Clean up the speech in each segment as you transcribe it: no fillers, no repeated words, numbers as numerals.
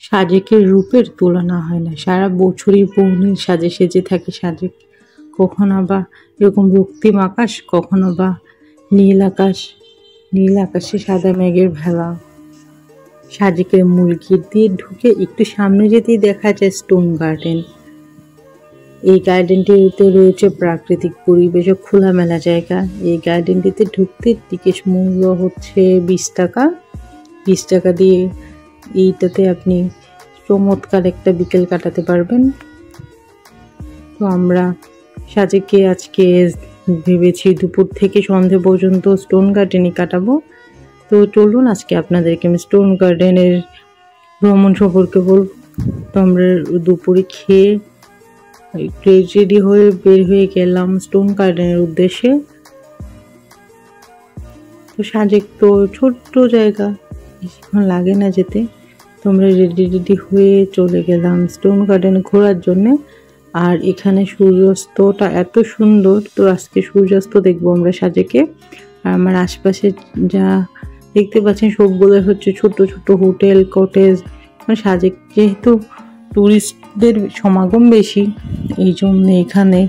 সাজেকের রূপের তুলনা হয় না। সারা বছরই পৌনের সাজে সেজে থাকে সাজেক। কখনো বা এরকম রক্তিম আকাশ, কখনো বা নীল আকাশ, নীল আকাশে সাদা মেঘের ভেলা। সাজেকের মূল গেট দিয়ে ঢুকে একটু সামনে যেতেই দেখা যায় স্টোন গার্ডেন। এই গার্ডেনটিতে রয়েছে প্রাকৃতিক পরিবেশ ও খোলামেলা জায়গা। এই গার্ডেনটিতে ঢুকতে টিকিট মূল্য হচ্ছে 20 টাকা। 20 টাকা দিয়ে এইটাতে আপনি চমৎকার একটা বিকেল কাটাতে পারবেন। তো আমরা সাজেকে আজকে ভেবেছি দুপুর থেকে সন্ধে পর্যন্ত স্টোন গার্ডেনই কাটাবো। তো চলুন আজকে আপনাদেরকে আমি স্টোন গার্ডেনের ভ্রমণ সম্পর্কে বলবো। তো আমরা দুপুরে খেয়ে একটু রেডি হয়ে বের হয়ে গেলাম স্টোন গার্ডেনের উদ্দেশ্যে। তো সাজেক তো ছোট্ট জায়গা, বেশিক্ষণ লাগে না যেতে। তো আমরা রেডি হয়ে চলে গেলাম স্টোন গার্ডেন ঘোরার জন্যে। আর এখানে সূর্যাস্তটা এত সুন্দর, তো আজকে সূর্যাস্ত দেখবো আমরা সাজেকে। আর আমার আশপাশে যা দেখতে পাচ্ছেন সবগুলো হচ্ছে ছোট ছোট হোটেল, কটেজ। মানে সাজেক যেহেতু টুরিস্টদের সমাগম বেশি, এই জন্য এখানে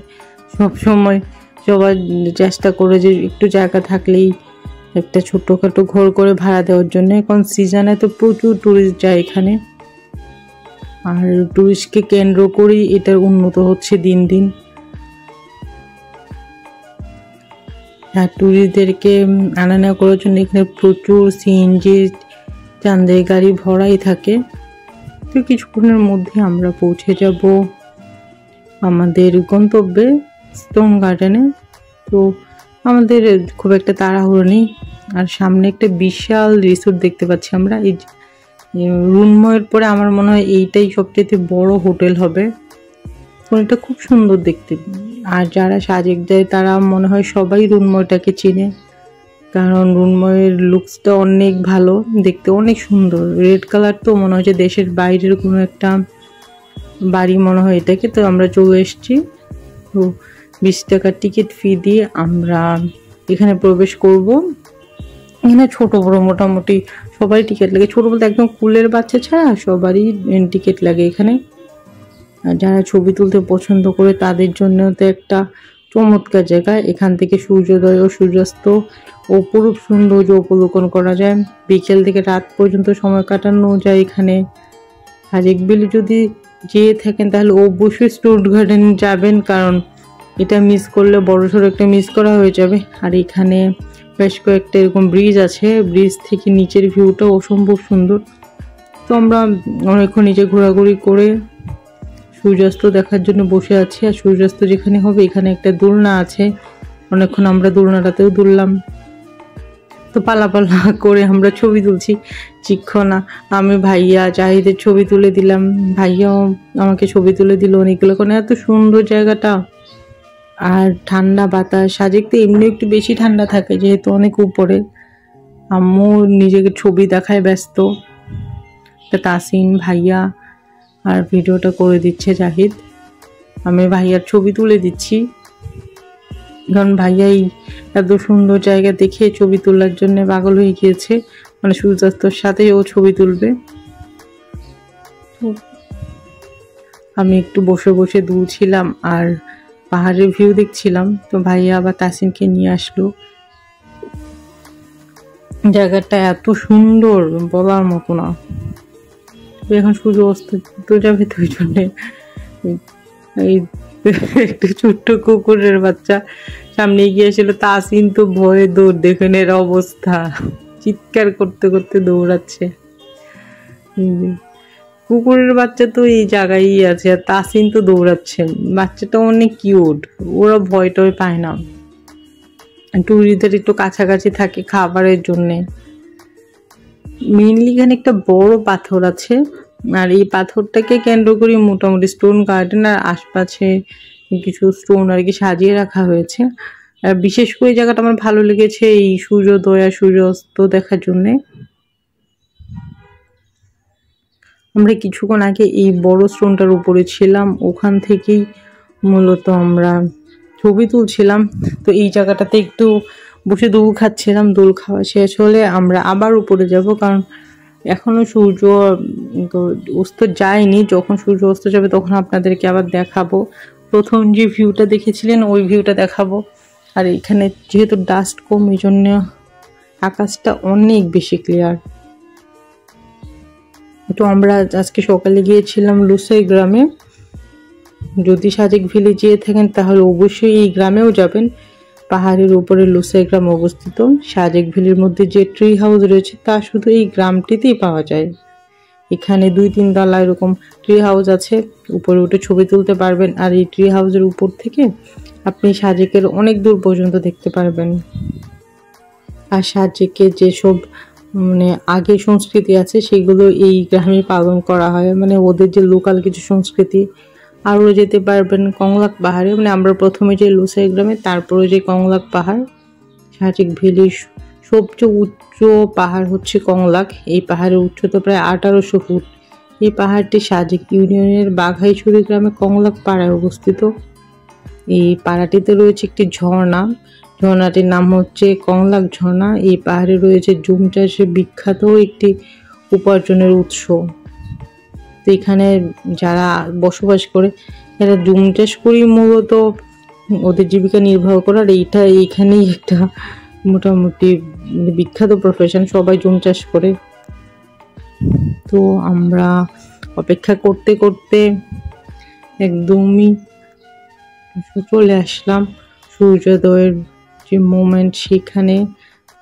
সবসময় সবাই চেষ্টা করে যে একটু জায়গা থাকলেই একটা ছোট্টখাটো ঘর করে ভাড়া দেওয়ার জন্য। এখন সিজনে তো প্রচুর টুরিস্ট যায় এখানে, আর টুরিস্টকে কেন্দ্র করেই এটার উন্নত হচ্ছে দিন দিন। আর টুরিস্টদেরকে আনা নেওয়া করার জন্য এখানে প্রচুর সিএনজি চাঁদের গাড়ি ভরাই থাকে। তো কিছুক্ষণের মধ্যে আমরা পৌঁছে যাব আমাদের গন্তব্যে স্টোন গার্ডেনে। তো আমাদের খুব একটা তাড়াহুড়ো নেই। আর সামনে একটা বিশাল রিসোর্ট দেখতে পাচ্ছি আমরা। এই রুনময়ের পরে আমার মনে হয় এইটাই সবচেয়ে বড় হোটেল হবে। এটা খুব সুন্দর দেখতে। আর যারা সাজেক যায় তারা মনে হয় সবাই রুনময়টাকে চিনে, কারণ রুনময়ের লুকসটা অনেক ভালো, দেখতে অনেক সুন্দর। রেড কালার, তো মনে হয় যে দেশের বাইরের কোনো একটা বাড়ি মনে হয় এটাকে। তো আমরা চলে এসেছি। তো 20 টাকার টিকিট ফি দিয়ে আমরা এখানে প্রবেশ করব। এখানে ছোট বড় মোটামুটি সবাই টিকিট লাগে। ছোট বলতে একদম কুলের বাচ্চা ছাড়া সবারই টিকিট লাগে এখানে। আর যারা ছবি তুলতে পছন্দ করে তাদের জন্য তো একটা চমৎকার জায়গা। এখান থেকে সূর্যোদয় ও সূর্যাস্ত অপরূপ সৌন্দর্য উপলোকন করা যায়। বিকেল থেকে রাত পর্যন্ত সময় কাটানো যায় এখানে। সাজেক বিলে যদি যেয়ে থাকেন তাহলে অবশ্যই স্টোন গার্ডেন যাবেন, কারণ এটা মিস করলে বড়সড় একটা মিস করা হয়ে যাবে। আর এখানে বেশ কয়েকটা এরকম ব্রিজ আছে, ব্রিজ থেকে নিচের ভিউটা অসম্ভব সুন্দর। তো আমরা অনেকক্ষণ নিচে ঘোরাঘুরি করে সূর্যাস্ত দেখার জন্য বসে আছি। আর সূর্যাস্ত যেখানে হবে এখানে একটা দোলনা আছে, অনেকক্ষণ আমরা দোলনাটাতেও দুললাম। তো পালা করে আমরা ছবি তুলছি চিক্ষণা। আমি ভাইয়া জাহিদের ছবি তুলে দিলাম, ভাইয়াও আমাকে ছবি তুলে দিল অনেকগুলো। কারণ এত সুন্দর জায়গাটা, আর ঠান্ডা বাতাস। সাজেক তো এমনি একটু বেশি ঠান্ডা থাকে যেহেতু অনেক উপরে। আম্মু নিজেকে ছবি দেখায় ব্যস্ত, তাসিন ভাইয়া আর ভিডিওটা করে দিচ্ছে জাহিদ। আমি ভাইয়ার ছবি তুলে দিচ্ছি, কারণ ভাইয়াই এত সুন্দর জায়গা দেখে ছবি তোলার জন্য পাগল হয়ে গিয়েছে। মানে সূর্যাস্তর সাথে ও ছবি তুলবে। আমি একটু বসে বসে দুলছিলাম আর পাহাড়ের ভিউ দেখছিলাম। তো ভাইয়া আবার তাসিনকে নিয়ে আসলো। জায়গাটা এত সুন্দর বলার মতো না। এখন সূর্য অস্ত যাবে, তো ওই জন্যে এই একটা ছোট্ট কুকুরের বাচ্চা সামনে গিয়েছিল। তাসিন তো ভয়ে দৌড়, দেখেন এর অবস্থা, চিৎকার করতে করতে দৌড়াচ্ছে। কুকুরের বাচ্চা তো এই জায়গায় আছে, আর তাসিন তো দৌড়াচ্ছেন। বাচ্চাটা অনেক কিউট, ওরা ভয় টয় পায় না। টুরিস্টদের একটু কাছাকাছি থাকে খাবারের জন্যে। মেইনলি এখানে একটা বড় পাথর আছে, আর এই পাথরটাকে কেন্দ্র করে মোটামুটি স্টোন গার্ডেন আর আশপাশে কিছু স্টোন আর কি সাজিয়ে রাখা হয়েছে। আর বিশেষ করে জায়গাটা আমার ভালো লেগেছে এই সূর্যোদয় আর সূর্যাস্ত দেখার জন্যে। আমরা কিছুক্ষণ আগে এই বড় স্টোনটার উপরে ছিলাম, ওখান থেকেই মূলত আমরা ছবি তুলছিলাম। তো এই জায়গাটাতে একটু বসে দোল খাচ্ছিলাম। দোল খাওয়া শেষ হলে আমরা আবার উপরে যাব, কারণ এখনো সূর্য অস্ত যায়নি, যখন সূর্য অস্ত যাবে তখন আপনাদেরকে আবার দেখাবো। প্রথম যে ভিউটা দেখেছিলেন ওই ভিউটা দেখাবো। আর এখানে যেহেতু ডাস্ট কম, এই জন্য আকাশটা অনেক বেশি ক্লিয়ার। তো আমরা আজকে সকালে গিয়েছিলাম লুসাই গ্রামে। যদি সাজেক ভ্যালি যেয়ে থাকেন তাহলে অবশ্যই এই গ্রামেও যাবেন। পাহাড়ের উপরে লুসাই গ্রাম অবস্থিত। সাজেক ভ্যালির মধ্যে যে ট্রি হাউস রয়েছে তা শুধু এই গ্রামটিতেই পাওয়া যায়। এখানে 2-3 তলা এরকম ট্রি হাউস আছে, উপরে উঠে ছবি তুলতে পারবেন। আর এই ট্রি হাউসের উপর থেকে আপনি সাজেকের অনেক দূর পর্যন্ত দেখতে পারবেন। আর সাজেকে যেসব মানে আগে সংস্কৃতি আছে সেগুলো এই গ্রামে পালন করা হয়, মানে ওদের যে লোকাল কিছু সংস্কৃতি। আরও যেতে পারবেন কংলাক পাহাড়ে, মানে আমরা প্রথমে যে লুসাই গ্রামে, তারপরে যে কংলাক পাহাড়। সাজেক ভ্যালির সবচেয়ে উচ্চ পাহাড় হচ্ছে কংলাক। এই পাহাড়ের উচ্চতা প্রায় 1800 ফুট। এই পাহাড়টি সাজেক ইউনিয়নের বাঘাইছড়ি গ্রামে কংলাক পাড়ায় অবস্থিত। এই পাড়াটিতে রয়েছে একটি ঝর্ণা, ঝর্ণাটির নাম হচ্ছে কংলাক ঝর্ণা। এই পাহাড়ে রয়েছে জুম চাষে বিখ্যাত একটি উপার্জনের উৎস। তো এখানে যারা বসবাস করে এরা জুম চাষ করেই মূলত ওদের জীবিকা নির্বাহ করার, এইটা এইখানেই একটা মোটামুটি বিখ্যাত প্রফেশন, সবাই জুম চাষ করে। তো আমরা অপেক্ষা করতে করতে একদমই চলে আসলাম সূর্যোদয়ের যে মোমেন্ট, সেখানে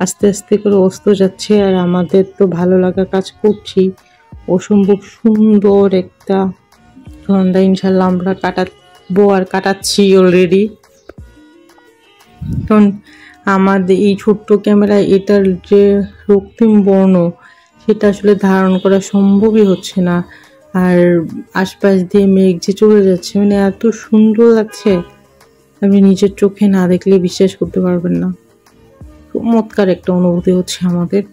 আস্তে আস্তে করে অস্ত যাচ্ছে। আর আমাদের তো ভালো লাগা কাজ করছি। অসম্ভব সুন্দর একটা সন্ধ্যা ইনশাল্লাহ আমরা কাটাবো, আর কাটাচ্ছি অলরেডি। কারণ আমাদের এই ছোট্ট ক্যামেরায় এটার যে রক্তিম বর্ণ সেটা আসলে ধারণ করা সম্ভবই হচ্ছে না। আর আশপাশ দিয়ে মেঘ যে চলে যাচ্ছে, মানে এত সুন্দর লাগছে, আপনি নিজের চোখে না দেখলে বিশ্বাস করতে পারবেন না। চমৎকার একটা অনুভূতি হচ্ছে আমাদের।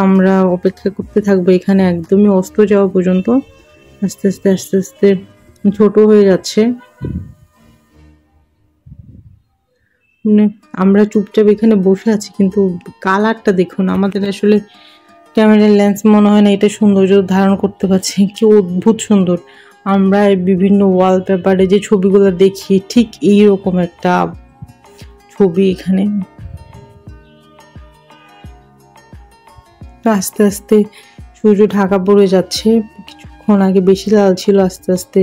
আমরা অপেক্ষা করতে থাকবো এখানে একদমই অস্ত যাওয়া পর্যন্ত। আস্তে আস্তে আস্তে আস্তে ছোট হয়ে যাচ্ছে। মানে আমরা চুপচাপ এখানে বসে আছি, কিন্তু কালারটা দেখুন, আমাদের আসলে ক্যামেরার লেন্স মনে হয় না এটা সৌন্দর্য ধারণ করতে পারছে। কি অদ্ভুত সুন্দর। আমরা বিভিন্ন ওয়ালপেপারে যে ছবিগুলো দেখি ঠিক এইরকম একটা ছবি এখানে। আস্তে আস্তে সূর্য ঢাকা পড়ে যাচ্ছে, কিছুক্ষণ আগে বেশি লাল ছিল, আস্তে আস্তে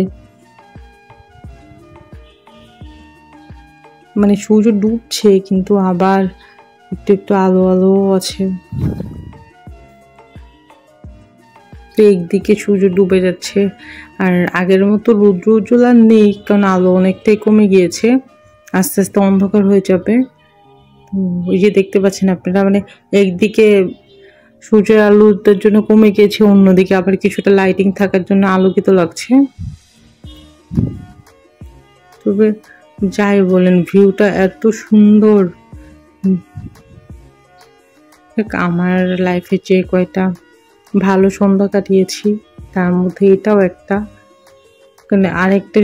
মানে সূর্য ডুবছে কিন্তু আবার একটু একটু আলো আলো আছে। একদিকে সূর্য ডুবে যাচ্ছে, আর আগের মতো রৌদ্র উজ্জ্বল আর নেই, কারণ আলো অনেকটাই কমে গিয়েছে। আস্তে আস্তে অন্ধকার হয়ে যাবে। ওই যে দেখতে পাচ্ছেন আপনারা, মানে একদিকে সূর্যের আলোর জন্য কমে গিয়েছে, অন্যদিকে আবার কিছুটা লাইটিং থাকার জন্য আলোকিত লাগছে। তবে যাই বলেন, ভিউটা এত সুন্দর। আমার লাইফে যে কয়টা ভালো সন্ধ্যা কাটিয়েছি তার মধ্যে এটাও একটা। আরেকটা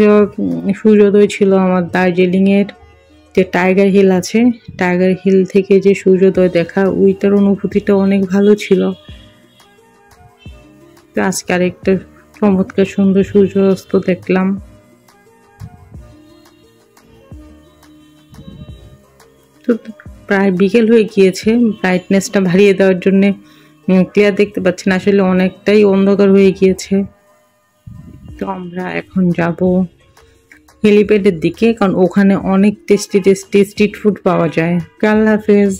সূর্যোদয় ছিল আমার দার্জিলিংয়ের যে টাইগার হিল আছে, টাইগার হিল থেকে যে সূর্যোদয় দেখা, ওইটার অনুভূতিটা অনেক ভালো ছিল। আজকে আরেকটা চমৎকার সুন্দর সূর্যাস্ত দেখলাম। তো প্রায় বিকেল হয়ে গিয়েছে, ব্রাইটনেসটা বাড়িয়ে দেওয়ার জন্যে ক্লিয়ার দেখতে পাচ্ছেন, আসলে অনেকটাই অন্ধকার হয়ে গিয়েছে। তো আমরা এখন যাব হেলিপ্যাডের দিকে, কারণ ওখানে অনেক টেস্টি টেস্টি স্ট্রিট ফুড পাওয়া যায়। আল্লাহ হাফেজ।